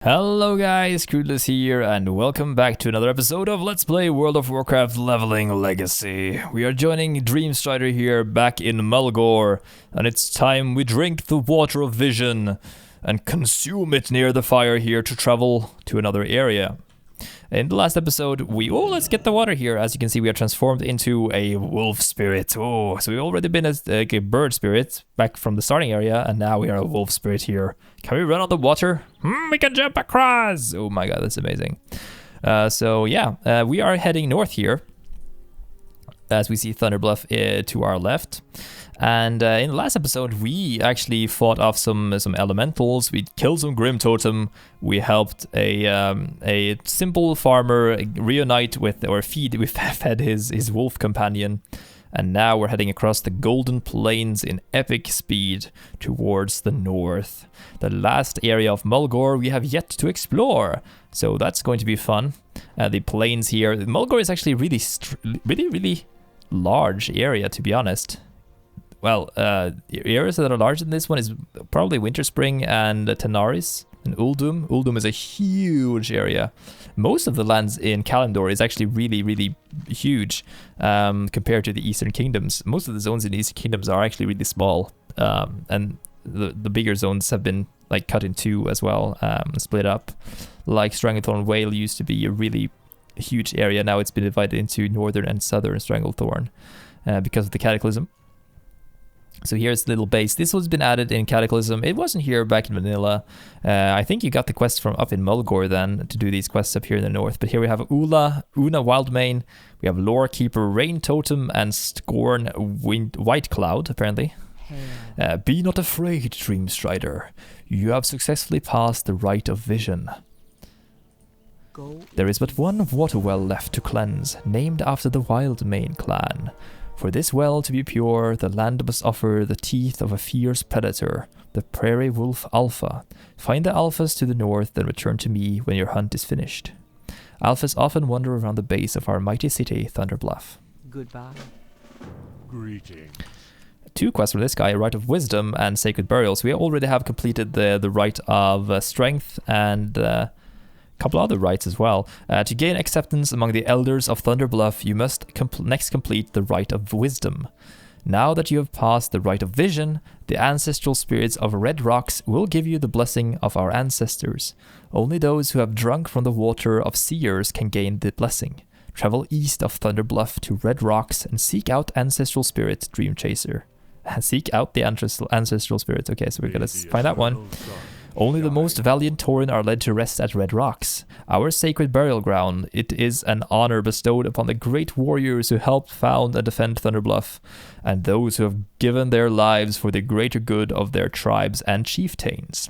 Hello guys, Krudless here, and welcome back to another episode of Let's Play World of Warcraft Leveling Legacy. We are joining Dreamstrider here back in Mulgore, and it's time we drink the water of vision and consume it near the fire here to travel to another area. In the last episode, let's get the water here. As you can see, we are transformed into a wolf spirit. So we've already been a bird spirit back from the starting area, and now we are a wolf spirit here. Can we run on the water? We can jump across. Oh my god, that's amazing. We are heading north here, as we see Thunderbluff to our left. And in the last episode, we actually fought off some elementals. We killed some Grimtotem. We helped a simple farmer reunite with, or feed. We fed his wolf companion. And now we're heading across the Golden Plains in epic speed towards the north. The last area of Mulgore we have yet to explore. So that's going to be fun. The plains here. Mulgore is actually really large area, to be honest. Well, areas that are larger than this one is probably Winterspring and Tanaris and Uldum. Uldum is a huge area. Most of the lands in Kalimdor is actually really huge compared to the Eastern Kingdoms. Most of the zones in the Eastern Kingdoms are actually really small, and the bigger zones have been like cut in two as well, split up. Like Stranglethorn Vale used to be a really huge area. Now it's been divided into northern and southern Stranglethorn because of the Cataclysm. So here's the little base. This one's been added in Cataclysm. It wasn't here back in Vanilla. I think you got the quest from up in Mulgore then to do these quests up here in the north. But here we have Una Wildmane. We have Lore Keeper, Rain Totem, and Scorn White Cloud, apparently. Be not afraid, Dreamstrider. You have successfully passed the rite of vision. There is but one water well left to cleanse, named after the Wildmane clan. For this well to be pure, the land must offer the teeth of a fierce predator, the prairie wolf alpha. Find the alphas to the north, then return to me when your hunt is finished. Alphas often wander around the base of our mighty city, Thunderbluff. Goodbye. Greeting. 2 quests for this guy, Rite of Wisdom and Sacred Burials. We already have completed the Rite of Strength and couple other rites as well. To gain acceptance among the elders of Thunderbluff, you must next complete the Rite of Wisdom. Now that you have passed the Rite of Vision, the ancestral spirits of Red Rocks will give you the blessing of our ancestors. Only those who have drunk from the water of seers can gain the blessing. Travel east of Thunderbluff to Red Rocks and seek out ancestral spirit Dream Chaser. Seek out the ancestral spirits. Okay, so we're gonna find that one. Only the most valiant Tauren are led to rest at Red Rocks, our sacred burial ground. It is an honor bestowed upon the great warriors who helped found and defend Thunderbluff, and those who have given their lives for the greater good of their tribes and chieftains.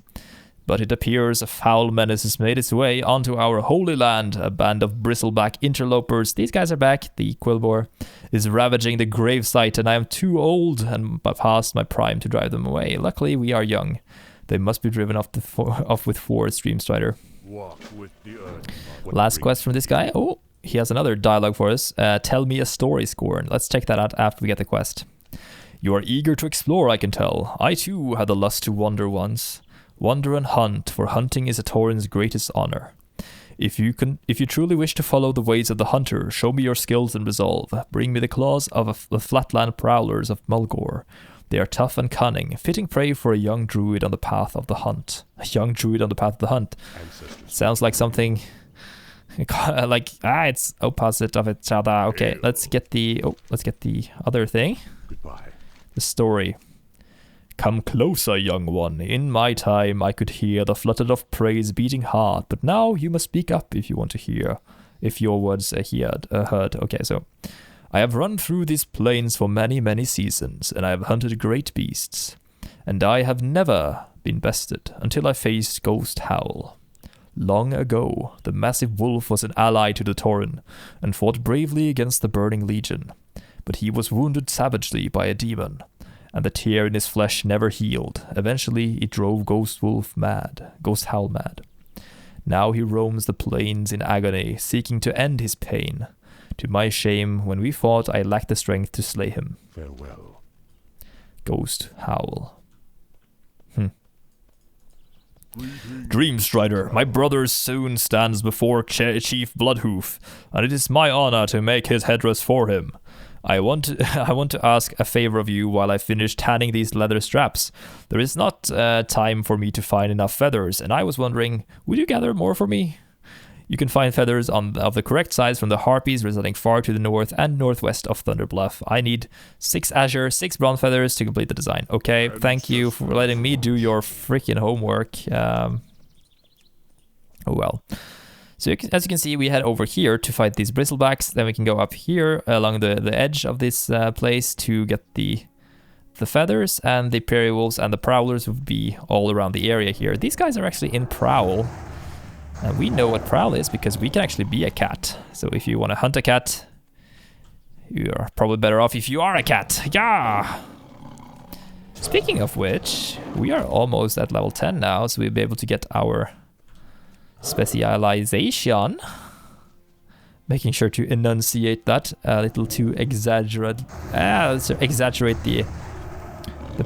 But it appears a foul menace has made its way onto our holy land. A band of bristleback interlopers, these guys are back, the Quillbore, is ravaging the gravesite, and I am too old and past my prime to drive them away. Luckily, we are young. They must be driven off with force, Dreamstrider. Walk with the earth. Last quest from this guy. Oh, he has another dialogue for us. Tell me a story, Scorn. Let's check that out after we get the quest. You are eager to explore, I can tell. I too had the lust to wander once. Wander and hunt, for hunting is a Tauren's greatest honor. If you truly wish to follow the ways of the hunter, show me your skills and resolve. Bring me the claws of the flatland prowlers of Mulgore. They are tough and cunning, fitting prey for a young druid on the path of the hunt. A young druid on the path of the hunt. Sounds like something it's opposite of each other. Okay, let's get the other thing. Goodbye. The story. Come closer, young one. In my time, I could hear the flutter of prey's beating heart, but now you must speak up if you want to hear. If your words are heard. Okay, so I have run through these plains for many seasons, and I have hunted great beasts. And I have never been bested until I faced Ghost Howl. Long ago, the massive wolf was an ally to the Tauren, and fought bravely against the Burning Legion. But he was wounded savagely by a demon, and the tear in his flesh never healed. Eventually, it drove Ghost Howl mad. Now he roams the plains in agony, seeking to end his pain. To my shame, when we fought, I lacked the strength to slay him. Farewell. Ghost Howl. Dreamstrider, my brother soon stands before Chief Bloodhoof, and it is my honor to make his headdress for him. I want to ask a favor of you while I finish tanning these leather straps. There is not time for me to find enough feathers, and I was wondering, would you gather more for me? You can find feathers of the correct size from the harpies residing far to the north and northwest of Thunder Bluff. I need 6 azure, 6 bronze feathers to complete the design. Okay, thank you for letting me do your freaking homework. Oh well. So as you can see, we head over here to fight these bristlebacks. Then we can go up here along the edge of this place to get the feathers, and the prairie wolves and the prowlers would be all around the area here. These guys are actually in prowl. And we know what prowl is because we can actually be a cat. So if you want to hunt a cat, you're probably better off if you are a cat. Yeah! Speaking of which, we are almost at level 10 now, so we'll be able to get our specialization. Making sure to enunciate that a little too exaggerate. Let's exaggerate the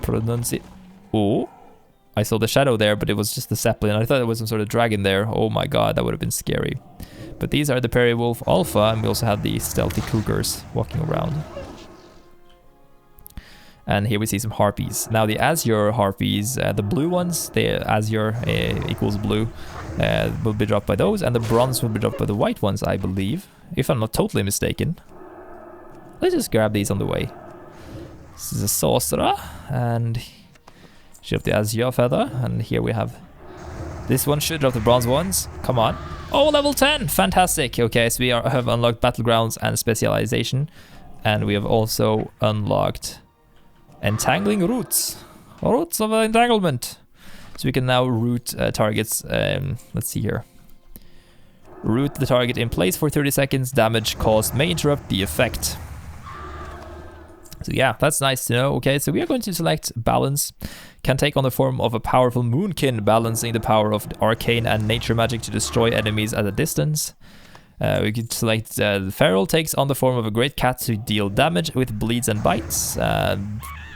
pronunciation. Oh. I saw the shadow there, but it was just the sapling. I thought there was some sort of dragon there. Oh my god, that would have been scary. But these are the Prairie Wolf Alpha, and we also have the stealthy cougars walking around. And here we see some harpies. Now the azure harpies, the blue ones, the azure equals blue, will be dropped by those, and the bronze will be dropped by the white ones, I believe. If I'm not totally mistaken. Let's just grab these on the way. This is a sorcerer, and... she dropped the azure feather, and here we have this one. Should drop the bronze ones. Come on. Oh, level 10! Fantastic! Okay, so we have unlocked battlegrounds and specialization, and we have also unlocked entangling roots. Roots of entanglement. So we can now root targets. Let's see here. Root the target in place for 30 seconds. Damage caused may interrupt the effect. So yeah, that's nice to know. Okay, so we are going to select balance. Can take on the form of a powerful moonkin, balancing the power of arcane and nature magic to destroy enemies at a distance. We could select the feral, takes on the form of a great cat to deal damage with bleeds and bites.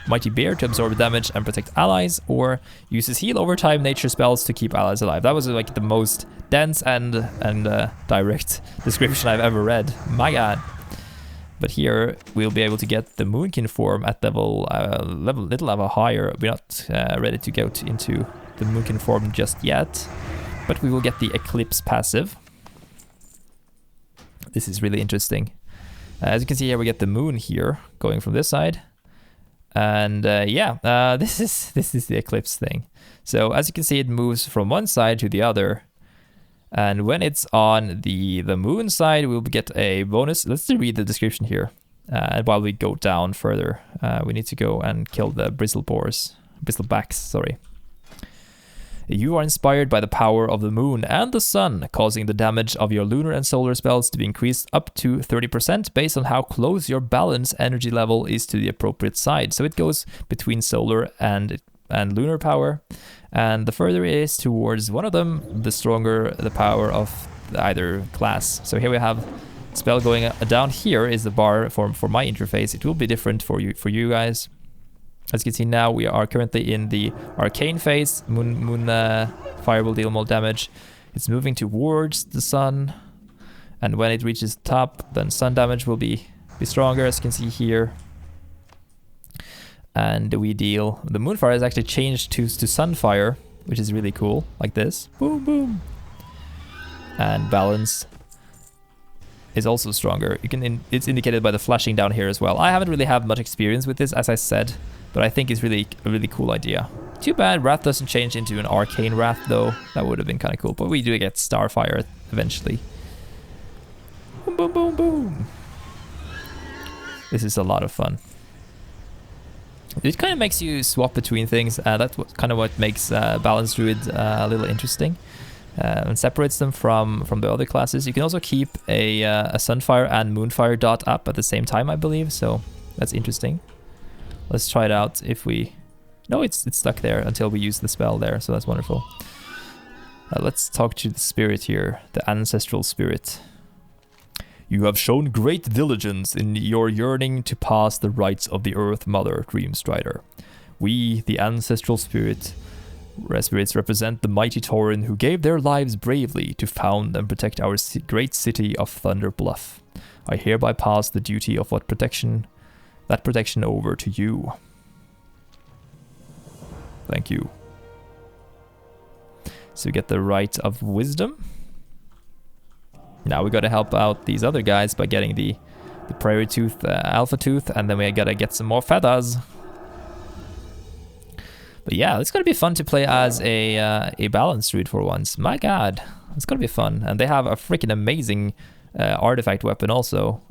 Mighty bear to absorb damage and protect allies, or uses heal over time nature spells to keep allies alive. That was like the most dense and direct description I've ever read. My god. But here we'll be able to get the moonkin form at little level higher. We're not ready to go into the moonkin form just yet, but we will get the eclipse passive. This is really interesting. As you can see here, we get the moon here going from this side, and this is the eclipse thing. So as you can see, it moves from one side to the other. And when it's on the moon side, we'll get a bonus. Let's read the description here. And while we go down further, we need to go and kill the bristlebacks, sorry. You are inspired by the power of the moon and the sun, causing the damage of your lunar and solar spells to be increased up to 30% based on how close your balance energy level is to the appropriate side. So it goes between solar and lunar power. And the further it is towards one of them, the stronger the power of either class. So here we have spell going down. Here is the bar for my interface. It will be different for you guys. As you can see now, we are currently in the arcane phase. Moon fire will deal more damage. It's moving towards the sun, and when it reaches the top, then sun damage will be stronger, as you can see here. And we deal... the moonfire is actually changed to sunfire, which is really cool, like this. Boom, boom. And balance is also stronger. It's indicated by the flashing down here as well. I haven't really had much experience with this, as I said, but I think it's really a really cool idea. Too bad Wrath doesn't change into an arcane Wrath, though. That would have been kind of cool, but we do get Starfire eventually. Boom, boom, boom, boom. This is a lot of fun. It kind of makes you swap between things. That's kind of what makes Balanced Druid a little interesting. And separates them from the other classes. You can also keep a Sunfire and Moonfire dot up at the same time, I believe. So that's interesting. Let's try it out if we... No, it's stuck there until we use the spell there. So that's wonderful. Let's talk to the spirit here. The ancestral spirit. You have shown great diligence in your yearning to pass the rites of the Earth Mother, Dreamstrider. We, the ancestral spirit, Spirits represent the mighty Tauren who gave their lives bravely to found and protect our great city of Thunder Bluff. I hereby pass the duty of that protection over to you. Thank you. So we get the Rite of Wisdom. Now we gotta help out these other guys by getting the Prairie Tooth, Alpha Tooth, and then we gotta get some more feathers. But yeah, it's gonna be fun to play as a balanced druid for once. My god, it's gonna be fun. And they have a freaking amazing artifact weapon also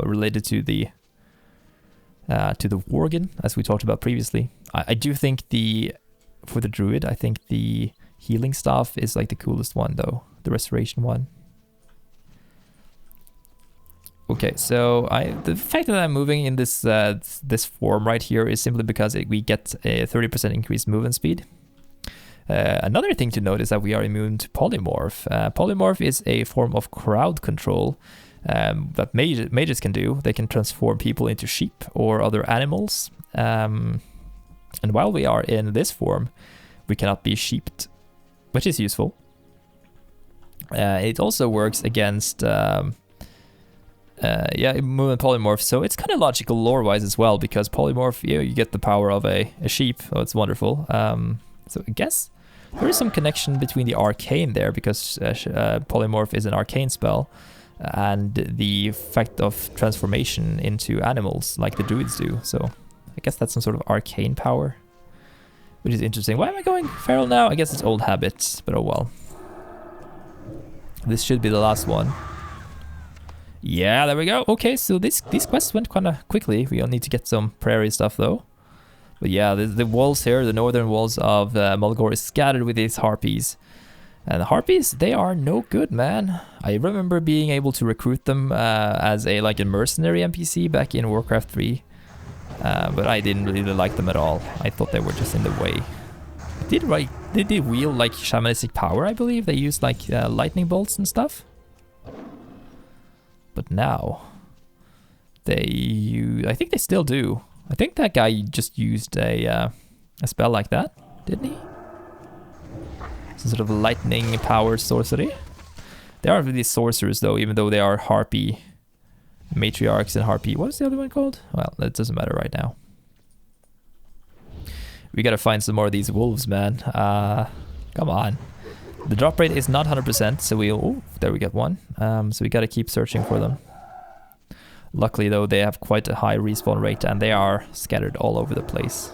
related to the Worgen, as we talked about previously. I do think for the druid, I think the healing staff is like the coolest one though, the restoration one. Okay, so the fact that I'm moving in this this form right here is simply because we get a 30% increased movement speed. Another thing to note is that we are immune to polymorph. Polymorph is a form of crowd control that mages can do. They can transform people into sheep or other animals. And while we are in this form, we cannot be sheeped, which is useful. It also works against movement polymorph, so it's kind of logical lore-wise as well, because polymorph, you get the power of a sheep. Oh, it's wonderful. So I guess there is some connection between the arcane there, because polymorph is an arcane spell, and the effect of transformation into animals like the druids do. So I guess that's some sort of arcane power, which is interesting. Why am I going feral now? I guess it's old habits, but oh well. This should be the last one. Yeah, there we go. Okay, so these quests went kind of quickly. We all need to get some prairie stuff though. But yeah, the walls here, the northern walls of Mulgore is scattered with these harpies. And the harpies, they are no good, man. I remember being able to recruit them as a mercenary NPC back in Warcraft 3. But I didn't really like them at all. I thought they were just in the way. They did wield like shamanistic power, I believe. They used like lightning bolts and stuff. But now, I think they still do. I think that guy just used a spell like that, didn't he? Some sort of lightning power sorcery. They are really sorcerers though, even though they are harpy matriarchs and harpy. What is the other one called? Well, that doesn't matter right now. We gotta find some more of these wolves, man. Come on. The drop rate is not 100%, so there we get one. So we gotta keep searching for them. Luckily though, they have quite a high respawn rate and they are scattered all over the place.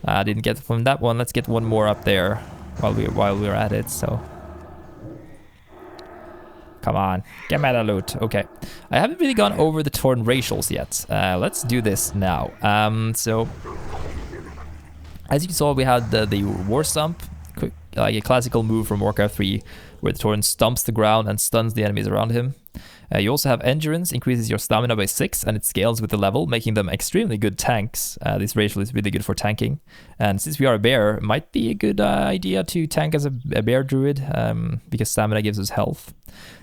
I didn't get from that one. Let's get one more up there while we're at it. So come on, get me that loot. Okay, I haven't really gone over the Tauren racials yet. Let's do this now. So as you saw, we had the war stomp. Like a classical move from Warcraft 3, where the Tauren stomps the ground and stuns the enemies around him. You also have Endurance, increases your stamina by 6, and it scales with the level, making them extremely good tanks. This racial is really good for tanking. And since we are a bear, it might be a good idea to tank as a bear druid, because stamina gives us health.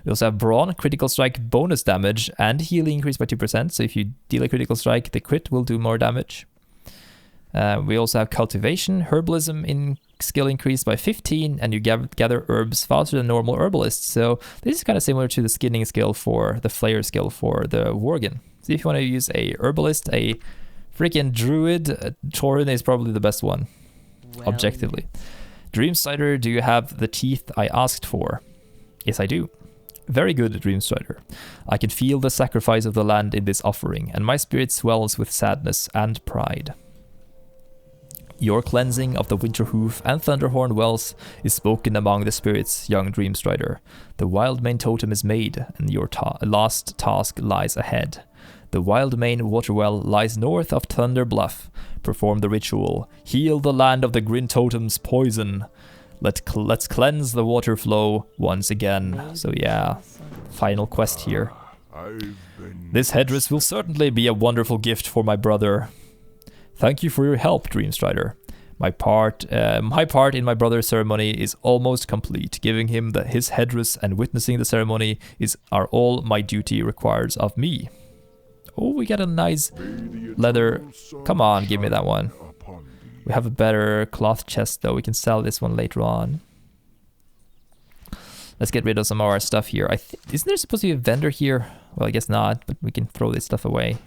We also have Brawn, critical strike bonus damage, and healing increased by 2%, so if you deal a critical strike, the crit will do more damage. We also have Cultivation, Herbalism in skill increased by 15, and you gather herbs faster than normal herbalists. So this is kind of similar to the skinning skill for the Flayer skill for the Worgen. So if you want to use a herbalist, a freaking druid, Tauren is probably the best one, objectively. Dreamstrider, do you have the teeth I asked for? Yes, I do. Very good, Dreamstrider. I can feel the sacrifice of the land in this offering, and my spirit swells with sadness and pride. Your cleansing of the Winterhoof and Thunderhorn wells is spoken among the spirits, young Dreamstrider. The Wildmane totem is made, and your last task lies ahead. The Wildmane waterwell lies north of Thunder Bluff. Perform the ritual. Heal the land of the Grimtotem's poison. Let's cleanse the water flow once again. So yeah, final quest here. This headdress will certainly be a wonderful gift for my brother. Thank you for your help, Dreamstrider. My part in my brother's ceremony is almost complete. Giving him his headdress and witnessing the ceremony are all my duty requires of me. Oh, we got a nice leather. Come on, give me that one. We have a better cloth chest though. We can sell this one later on. Let's get rid of some of our stuff here. Isn't there supposed to be a vendor here? Well, I guess not, but we can throw this stuff away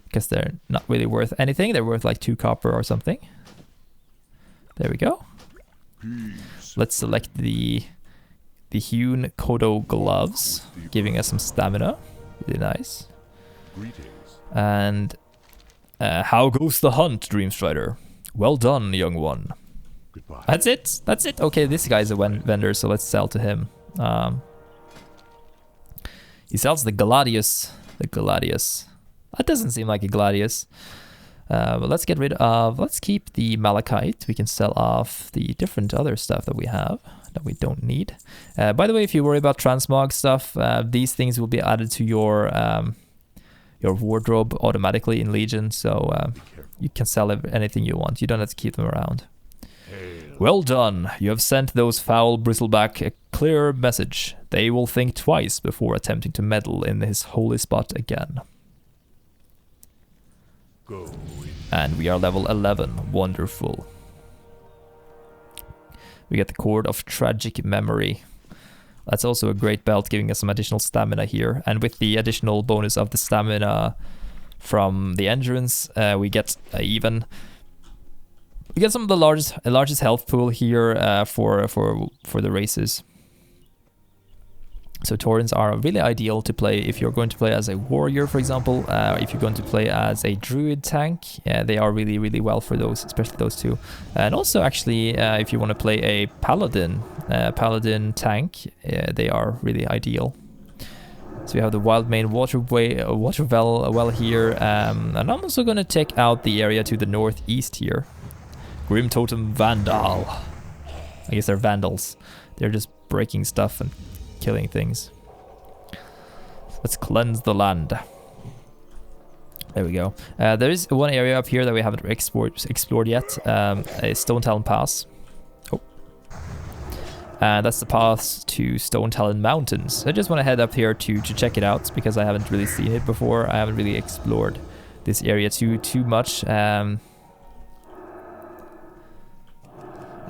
because they're not really worth anything. They're worth like 2 copper or something. There we go. Let's select the hewn Kodo gloves, giving us some stamina. Really nice. And how goes the hunt, Dreamstrider? Well done, young one. Goodbye. That's it. That's it. Okay, this guy's a vendor, so let's sell to him. He sells the Gladius. The Gladius. That doesn't seem like a Gladius. But let's get rid of... Let's keep the Malachite. We can sell off the different other stuff that we have that we don't need. By the way, if you worry about transmog stuff, these things will be added to your wardrobe automatically in Legion, so you can sell anything you want. You don't have to keep them around. Well done. You have sent those foul bristleback a clear message. They will think twice before attempting to meddle in his holy spot again. Go. And we are level 11. Wonderful. We get the Cord of Tragic Memory. That's also a great belt, giving us some additional stamina here. And with the additional bonus of the stamina from the endurance, we get even... We get some of the largest health pool here for the races. So Taurens are really ideal to play if you're going to play as a warrior, for example. If you're going to play as a druid tank, they are really, really well for those, especially those two. And also, actually, if you want to play a paladin tank, they are really ideal. So we have the Wildmane water well here, and I'm also going to check out the area to the northeast here. Grimtotem Vandal. I guess they're vandals. They're just breaking stuff and killing things. Let's cleanse the land. There we go. There is one area up here that we haven't explored yet. A Stone Talon Pass. Oh. And that's the path to Stone Talon Mountains. I just want to head up here to check it out because I haven't really seen it before. I haven't really explored this area too much.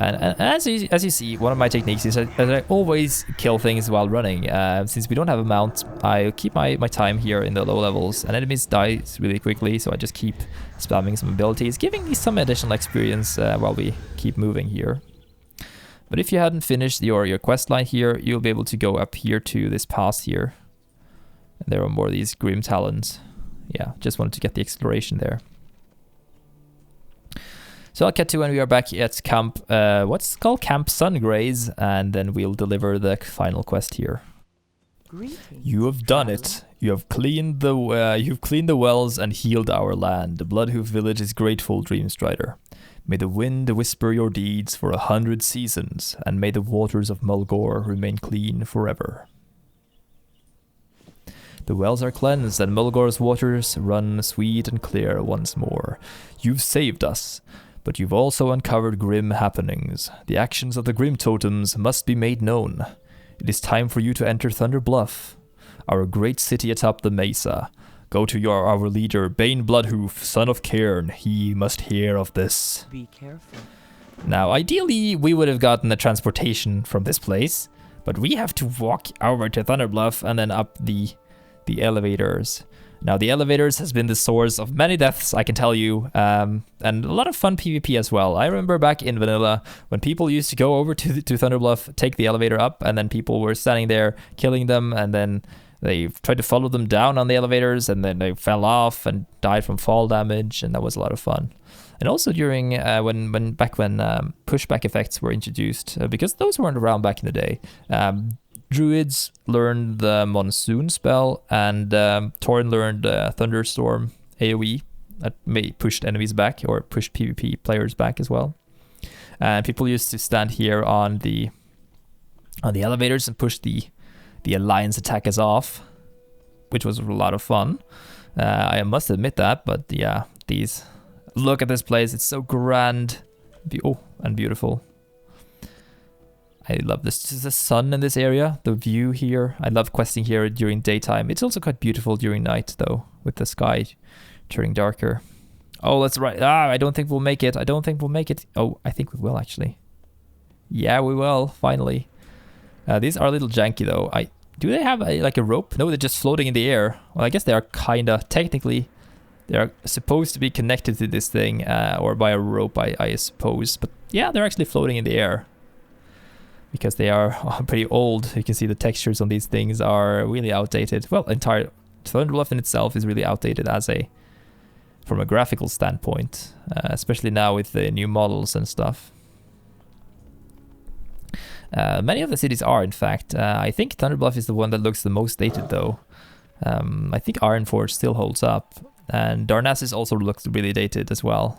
And as you see, one of my techniques is that I always kill things while running. Since we don't have a mount, I keep my time here in the low levels, and enemies die really quickly, so I just keep spamming some abilities, giving me some additional experience while we keep moving here. But if you hadn't finished your quest line here, you'll be able to go up here to this pass here. And there are more of these Grim Talons. Yeah, just wanted to get the exploration there. So I'll cut to when we are back at camp, what's it called? Camp Sungraze, and then we'll deliver the final quest here. Greetings, you have done it. You have cleaned the wells and healed our land. The Bloodhoof village is grateful, Dreamstrider. May the wind whisper your deeds for 100 seasons, and may the waters of Mulgore remain clean forever. The wells are cleansed, and Mulgore's waters run sweet and clear once more. You've saved us. But you've also uncovered grim happenings. The actions of the Grimtotems must be made known. It is time for you to enter Thunder Bluff, our great city atop the mesa. Go to our leader, Bane Bloodhoof, son of Cairn. He must hear of this. Be careful. Now, ideally, we would have gotten the transportation from this place, but we have to walk over to Thunder Bluff and then up the elevators. Now, the elevators has been the source of many deaths, I can tell you, and a lot of fun PvP as well. I remember back in Vanilla, when people used to go over to Thunderbluff, take the elevator up, and then people were standing there killing them, and then they tried to follow them down on the elevators, and then they fell off and died from fall damage, and that was a lot of fun. And also during, when pushback effects were introduced, because those weren't around back in the day, Druids learned the Monsoon spell, and Tauren learned Thunderstorm AoE that pushed enemies back, or pushed PvP players back as well. And people used to stand here on the elevators and push the Alliance attackers off, which was a lot of fun. I must admit that, but yeah, look at this place, it's so grand and beautiful. I love this. The sun in this area, the view here. I love questing here during daytime. It's also quite beautiful during night, though, with the sky turning darker. Oh, that's right. I don't think we'll make it. I don't think we'll make it. Oh, I think we will actually. Yeah, we will, finally. These are a little janky though. Do they have like a rope? No, they're just floating in the air. Well, I guess they are kinda, technically, they are supposed to be connected to this thing, or by a rope, I suppose. But yeah, they're actually floating in the air. Because they are pretty old. You can see the textures on these things are really outdated. Well, entire Thunderbluff in itself is really outdated from a graphical standpoint, especially now with the new models and stuff. Many of the cities are, in fact. I think Thunderbluff is the one that looks the most dated, though. I think Ironforge still holds up, and Darnassus also looks really dated as well.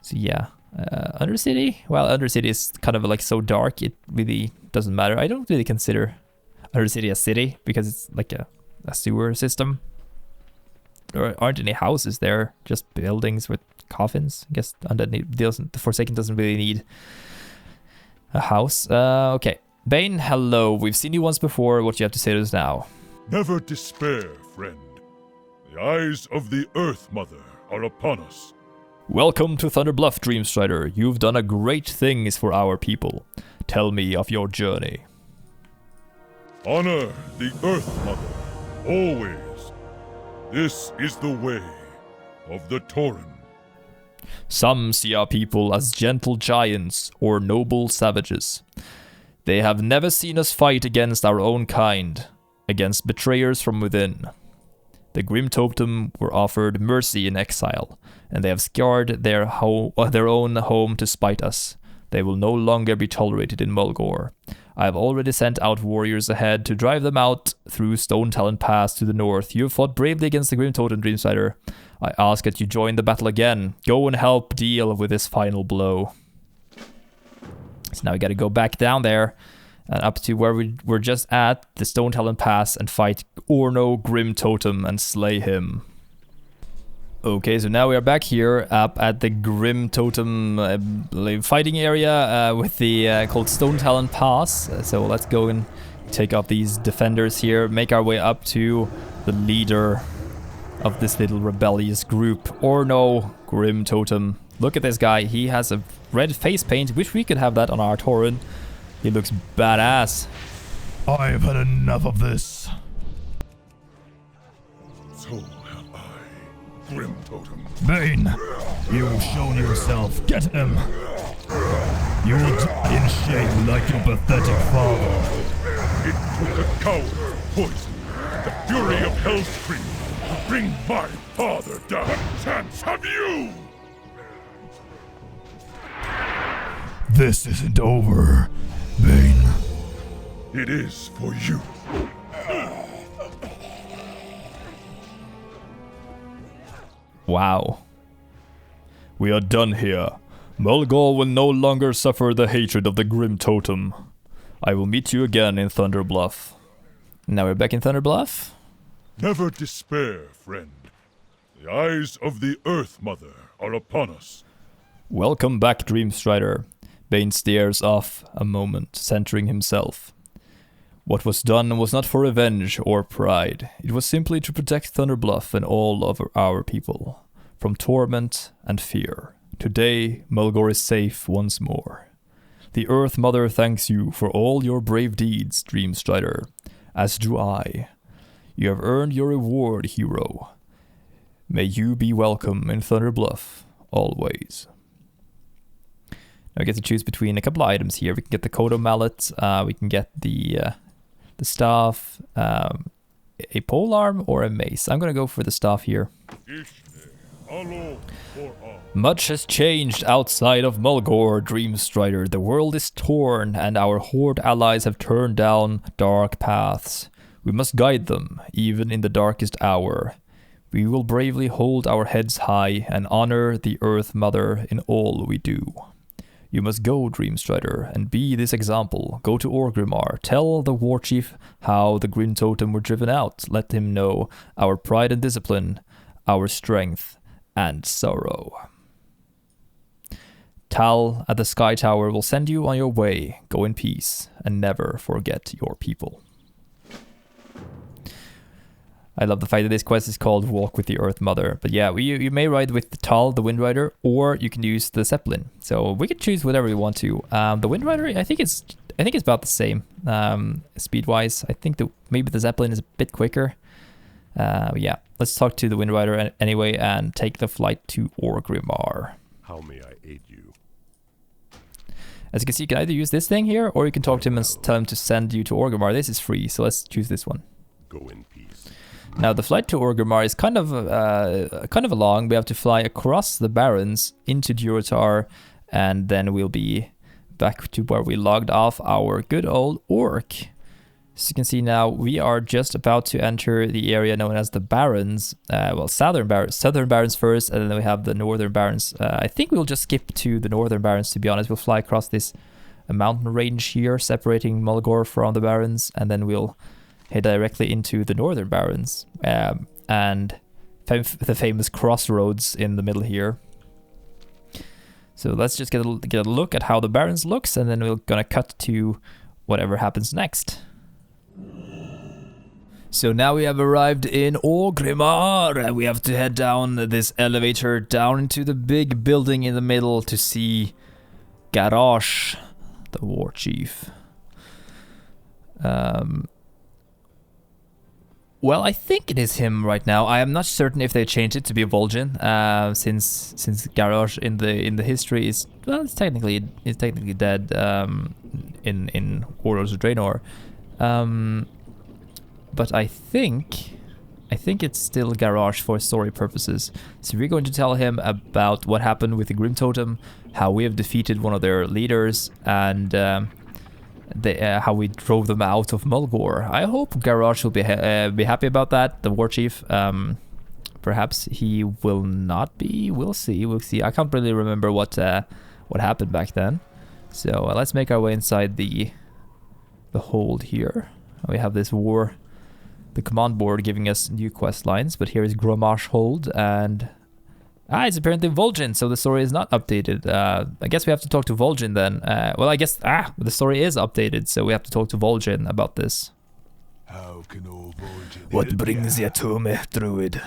So yeah, Undercity. Well, Undercity is kind of like so dark, it really doesn't matter. I don't really consider Undercity a city because it's like a sewer system. There aren't any houses there, just buildings with coffins. I guess the Forsaken doesn't really need a house. Okay. Bane, hello. We've seen you once before. What do you have to say to us now? Never despair, friend. The eyes of the Earth Mother are upon us. Welcome to Thunderbluff, Dreamstrider. You've done a great things for our people. Tell me of your journey. Honor the Earth Mother, always. This is the way of the Tauren. Some see our people as gentle giants or noble savages. They have never seen us fight against our own kind, against betrayers from within. The Grimtotem were offered mercy in exile, and they have scarred their own home to spite us. They will no longer be tolerated in Mulgore. I have already sent out warriors ahead to drive them out through Stone Talon Pass to the north. You have fought bravely against the Grimtotem, Dreamsider. I ask that you join the battle again. Go and help deal with this final blow. So now we gotta go back down there and up to where we were just at, the Stone Talon Pass, and fight Orno Grimtotem and slay him. Okay, so now we are back here up at the Grimtotem fighting area with the called Stone Talon Pass. So let's go and take off these defenders here, make our way up to the leader of this little rebellious group, Orno Grimtotem. Look at this guy, he has a red face paint. Wish we could have that on our Tauren. He looks badass. I've had enough of this. So have I, Grimtotem. Bane, you've shown yourself. Get him. You will die in shame like your pathetic father. It took a coward poison, the fury of Hell's Creek, to bring my father down. What chance have you? This isn't over, Bane. It is for you. Wow. We are done here. Mulgore will no longer suffer the hatred of the Grimtotem. I will meet you again in Thunderbluff. Now we're back in Thunderbluff. Never despair, friend. The eyes of the Earth Mother are upon us. Welcome back, Dreamstrider. Bane stares off a moment, centering himself. What was done was not for revenge or pride. It was simply to protect Thunderbluff and all of our people from torment and fear. Today, Mulgore is safe once more. The Earth Mother thanks you for all your brave deeds, Dreamstrider, as do I. You have earned your reward, hero. May you be welcome in Thunderbluff, always. Now we get to choose between a couple of items here. We can get the Kodo Mallet, we can get the staff, a polearm, or a mace. I'm gonna go for the staff here. Much has changed outside of Mulgore, Dreamstrider. The world is torn, and our Horde allies have turned down dark paths. We must guide them, even in the darkest hour. We will bravely hold our heads high and honor the Earth Mother in all we do. You must go, Dreamstrider, and be this example. Go to Orgrimmar. Tell the Warchief how the Grimtotem were driven out. Let him know our pride and discipline, our strength and sorrow. Tal at the Sky Tower will send you on your way. Go in peace and never forget your people. I love the fact that this quest is called Walk with the Earth Mother. But yeah, you may ride with the Tal, the Wind Rider, or you can use the Zeppelin. So we can choose whatever we want to. The Wind Rider, I think it's about the same speed-wise. I think maybe the Zeppelin is a bit quicker. Yeah, let's talk to the Wind Rider anyway and take the flight to Orgrimmar. How may I aid you? As you can see, you can either use this thing here, or you can talk to him and tell him to send you to Orgrimmar. This is free, so let's choose this one. Go in peace. Now, the flight to Orgrimmar is kind of long. We have to fly across the Barrens into Durotar, and then we'll be back to where we logged off our good old orc. As you can see now, we are just about to enter the area known as the Barrens. Well, southern Barrens first, and then we have the northern Barrens. I think we'll just skip to the northern Barrens, to be honest. We'll fly across this mountain range here, separating Mulgore from the Barrens, and then we'll head directly into the northern Barrens. And the famous crossroads in the middle here. So let's just get a look at how the Barrens looks, and then we're gonna cut to whatever happens next. So now we have arrived in Orgrimmar, and we have to head down this elevator down into the big building in the middle to see Garrosh, the Warchief. Well, I think it is him right now. I am not certain if they changed it to be Vol'jin, since Garrosh in the history is, well, it's technically dead in Warlords of Draenor. But I think it's still Garrosh for story purposes. So we're going to tell him about what happened with the Grimtotem, how we have defeated one of their leaders, and how we drove them out of Mulgore. I hope Garrosh will be happy about that. The Warchief, perhaps he will not be. We'll see. I can't really remember what happened back then. So let's make our way inside the hold here. We have this the command board giving us new quest lines, but here is Grommash Hold, and it's apparently Vol'jin, so the story is not updated. I guess we have to talk to Vol'jin then. Well, I guess the story is updated, so we have to talk to Vol'jin about this. How can old Vol'jin What help brings ya? you to me, Druid?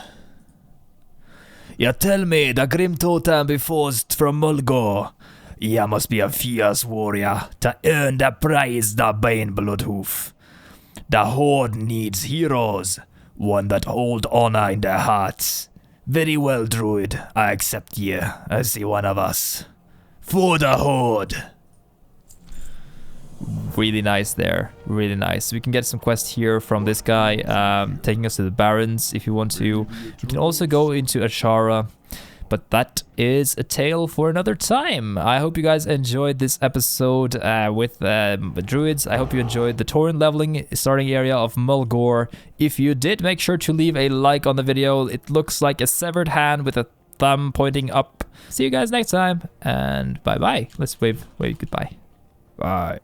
You tell me the Grimtotem before from Mulgore. You must be a fierce warrior to earn the prize the Bane Bloodhoof. The Horde needs heroes, one that hold honor in their hearts. Very well, Druid. I accept you as the one of us. For the Horde. Really nice there. Really nice. We can get some quests here from this guy, taking us to the Barrens if you want to. We can also go into Ashara. But that is a tale for another time. I hope you guys enjoyed this episode with druids. I hope you enjoyed the Tauren leveling starting area of Mulgore. If you did, make sure to leave a like on the video. It looks like a severed hand with a thumb pointing up. See you guys next time, and bye-bye. Let's wave goodbye. Bye.